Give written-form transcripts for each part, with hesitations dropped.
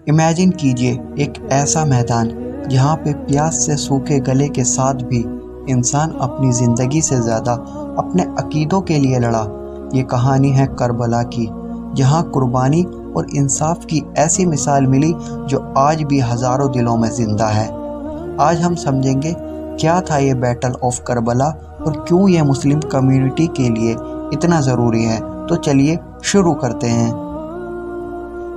Imagine कीजिए एक ऐसा मैदान जहाँ पे प्यास से सूखे गले के साथ भी इंसान अपनी ज़िंदगी से ज़्यादा अपने अकीदों के लिए लड़ा। ये कहानी है करबला की, जहाँ कुर्बानी और इंसाफ की ऐसी मिसाल मिली जो आज भी हज़ारों दिलों में ज़िंदा है। आज हम समझेंगे क्या था ये बैटल ऑफ करबला और क्यों ये मुस्लिम कम्युनिटी के लिए इतना ज़रूरी है। तो चलिए शुरू करते हैं।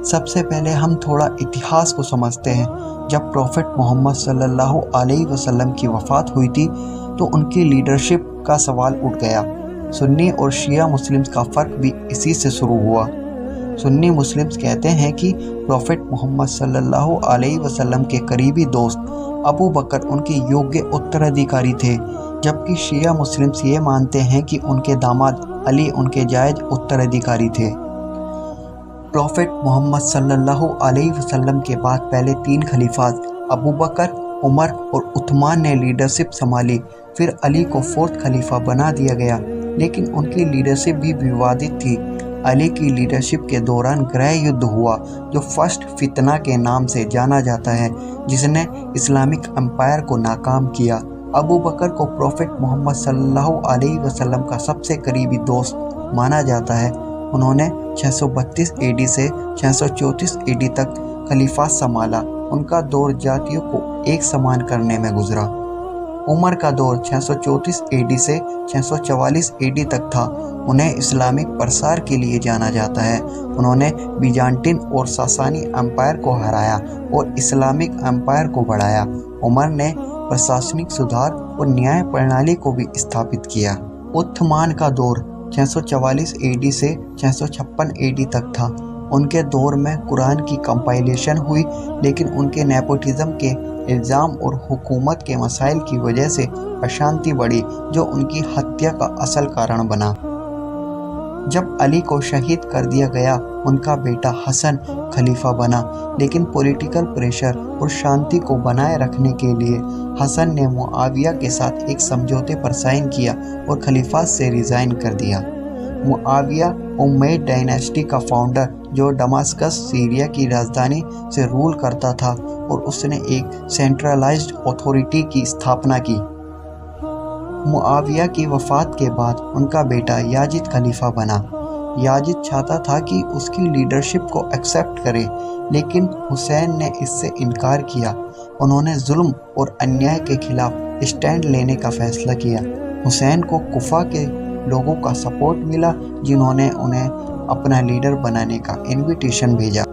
सबसे पहले हम थोड़ा इतिहास को समझते हैं। जब प्रॉफेट मोहम्मद सल्लल्लाहु अलैहि वसल्लम की वफ़ात हुई थी तो उनकी लीडरशिप का सवाल उठ गया। सुन्नी और शिया मुस्लिम्स का फ़र्क भी इसी से शुरू हुआ। सुन्नी मुस्लिम्स कहते हैं कि प्रॉफेट मोहम्मद सल्लल्लाहु अलैहि वसल्लम के करीबी दोस्त अबू बकर उनके योग्य उत्तराधिकारी थे, जबकि शिया मुस्लिम्स ये मानते हैं कि उनके दामाद अली उनके जायज़ उत्तराधिकारी थे। प्रॉफेट मोहम्मद सल्लल्लाहु अलैहि वसल्लम के बाद पहले 3 खलीफाज अबू बकर, उमर और उस्मान ने लीडरशिप संभाली। फिर अली को 4th खलीफा बना दिया गया, लेकिन उनकी लीडरशिप भी विवादित थी। अली की लीडरशिप के दौरान गृह युद्ध हुआ जो फर्स्ट फितना के नाम से जाना जाता है, जिसने इस्लामिक एम्पायर को नाकाम किया। अबू बकर को प्रॉफेट मोहम्मद सल्लल्लाहु अलैहि वसल्लम का सबसे करीबी दोस्त माना जाता है। उन्होंने 632 AD से 634 AD तक खलीफा संभाला। उनका दौर जातियों को एक समान करने में गुजरा। उमर का दौर 634 AD से 644 AD तक था। उन्हें इस्लामिक प्रसार के लिए जाना जाता है। उन्होंने बीजान्टिन और सासानी एम्पायर को हराया और इस्लामिक एम्पायर को बढ़ाया। उमर ने प्रशासनिक सुधार और न्याय प्रणाली को भी स्थापित किया। उस्मान का दौर 644 AD से 656 AD तक था। उनके दौर में कुरान की कंपाइलेशन हुई, लेकिन उनके नेपोटिज्म के इल्ज़ाम और हुकूमत के मसाइल की वजह से अशांति बढ़ी, जो उनकी हत्या का असल कारण बना। जब अली को शहीद कर दिया गया, उनका बेटा हसन खलीफा बना, लेकिन पॉलिटिकल प्रेशर और शांति को बनाए रखने के लिए हसन ने मुआविया के साथ एक समझौते पर साइन किया और खलीफा से रिज़ाइन कर दिया। मुआविया उमैयद डायनेस्टी का फाउंडर, जो दमास्कस सीरिया की राजधानी से रूल करता था, और उसने एक सेंट्रलाइज्ड अथॉरिटी की स्थापना की। मुआविया की वफ़ात के बाद उनका बेटा याजिद खलीफा बना। याजिद चाहता था कि उसकी लीडरशिप को एक्सेप्ट करे, लेकिन हुसैन ने इससे इनकार किया। उन्होंने जुल्म और अन्याय के खिलाफ स्टैंड लेने का फैसला किया। हुसैन को कुफा के लोगों का सपोर्ट मिला, जिन्होंने उन्हें अपना लीडर बनाने का इनविटेशन भेजा।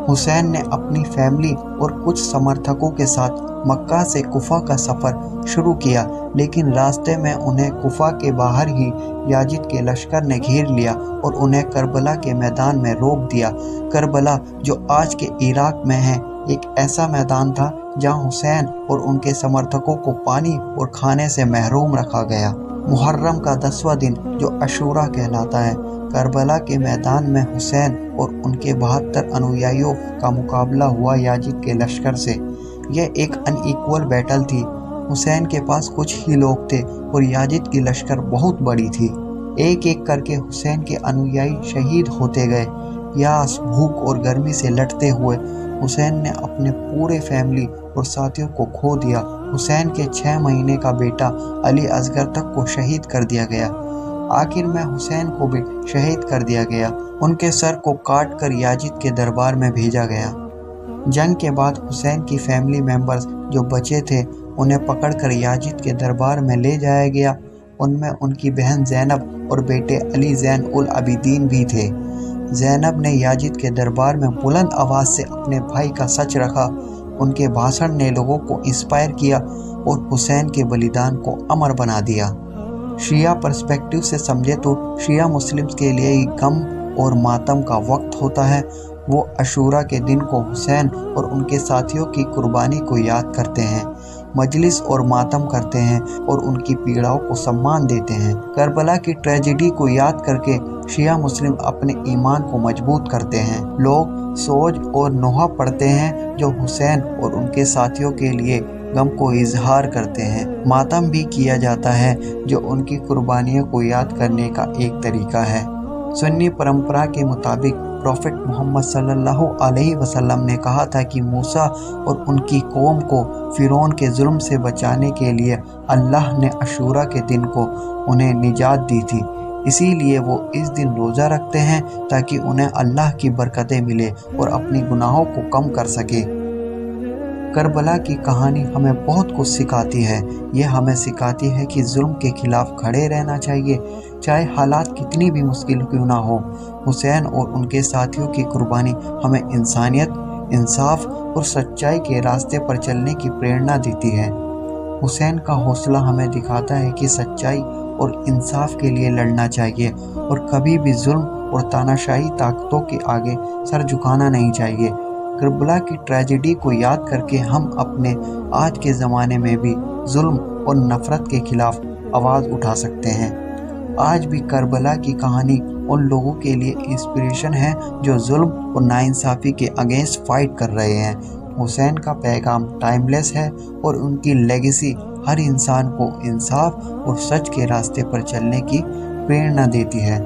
हुसैन ने अपनी फैमिली और कुछ समर्थकों के साथ मक्का से कुफा का सफ़र शुरू किया, लेकिन रास्ते में उन्हें कुफा के बाहर ही याजिद के लश्कर ने घेर लिया और उन्हें करबला के मैदान में रोक दिया। करबला, जो आज के इराक में है, एक ऐसा मैदान था जहां हुसैन और उनके समर्थकों को पानी और खाने से महरूम रखा गया। मुहर्रम का 10वां दिन, जो अशूरा कहलाता है, करबला के मैदान में हुसैन और उनके 72 अनुयायियों का मुकाबला हुआ याजिद के लश्कर से। यह एक अनइक्वल बैटल थी। हुसैन के पास कुछ ही लोग थे और याजिद की लश्कर बहुत बड़ी थी। एक एक करके हुसैन के अनुयायी शहीद होते गए। प्यास, भूख और गर्मी से लड़ते हुए हुसैन ने अपने पूरे फैमिली और साथियों को खो दिया। हुसैन के 6 महीने का बेटा अली असगर तक को शहीद कर दिया गया। आखिर में हुसैन को भी शहीद कर दिया गया। उनके सर को काट कर याजिद के दरबार में भेजा गया। जंग के बाद हुसैन की फैमिली मेंबर्स जो बचे थे, उन्हें पकड़कर याजिद के दरबार में ले जाया गया। उनमें उनकी बहन ज़ैनब और बेटे अली ज़ैन उल अबिदीन भी थे। ज़ैनब ने याजिद के दरबार में बुलंद आवाज़ से अपने भाई का सच रखा। उनके भाषण ने लोगों को इंस्पायर किया और हुसैन के बलिदान को अमर बना दिया। शिया पर्सपेक्टिव से समझे तो शिया मुस्लिम्स के लिए गम और मातम का वक्त होता है। वो अशूरा के दिन को हुसैन और उनके साथियों की कुर्बानी को याद करते हैं, मजलिस और मातम करते हैं और उनकी पीड़ाओं को सम्मान देते हैं। करबला की ट्रेजेडी को याद करके शिया मुस्लिम अपने ईमान को मजबूत करते हैं। लोग सोज और नोहा पढ़ते हैं, जो हुसैन और उनके साथियों के लिए गम को इजहार करते हैं। मातम भी किया जाता है, जो उनकी कुर्बानियों को याद करने का एक तरीका है। सुन्नी परंपरा के मुताबिक प्रॉफिट मोहम्मद सल्लल्लाहु अलैहि वसल्लम ने कहा था कि मूसा और उनकी कौम को फिरौन के जुल्म से बचाने के लिए अल्लाह ने अशूरा के दिन को उन्हें निजात दी थी, इसीलिए वो इस दिन रोज़ा रखते हैं ताकि उन्हें अल्लाह की बरकतें मिले और अपनी गुनाहों को कम कर सके। करबला की कहानी हमें बहुत कुछ सिखाती है। ये हमें सिखाती है कि जुल्म के खिलाफ खड़े रहना चाहिए, चाहे हालात कितनी भी मुश्किल क्यों ना हो। हुसैन और उनके साथियों की कुर्बानी हमें इंसानियत, इंसाफ और सच्चाई के रास्ते पर चलने की प्रेरणा देती है। हुसैन का हौसला हमें दिखाता है कि सच्चाई और इंसाफ के लिए लड़ना चाहिए और कभी भी जुल्म और तानाशाही ताकतों के आगे सर झुकाना नहीं चाहिए। करबला की ट्रेजेडी को याद करके हम अपने आज के ज़माने में भी जुल्म और नफ़रत के खिलाफ आवाज़ उठा सकते हैं। आज भी करबला की कहानी उन लोगों के लिए इंस्पिरेशन है जो जुल्म और नाइंसाफ़ी के अगेंस्ट फाइट कर रहे हैं। हुसैन का पैगाम टाइमलेस है और उनकी लेगेसी हर इंसान को इंसाफ और सच के रास्ते पर चलने की प्रेरणा देती है।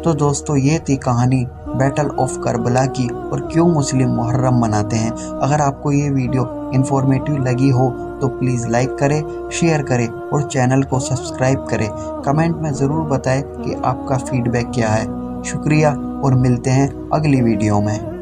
तो दोस्तों, ये थी कहानी बैटल ऑफ करबला की और क्यों मुस्लिम मुहर्रम मनाते हैं। अगर आपको ये वीडियो इन्फॉर्मेटिव लगी हो तो प्लीज़ लाइक करें, शेयर करें और चैनल को सब्सक्राइब करें। कमेंट में ज़रूर बताएं कि आपका फीडबैक क्या है। शुक्रिया और मिलते हैं अगली वीडियो में।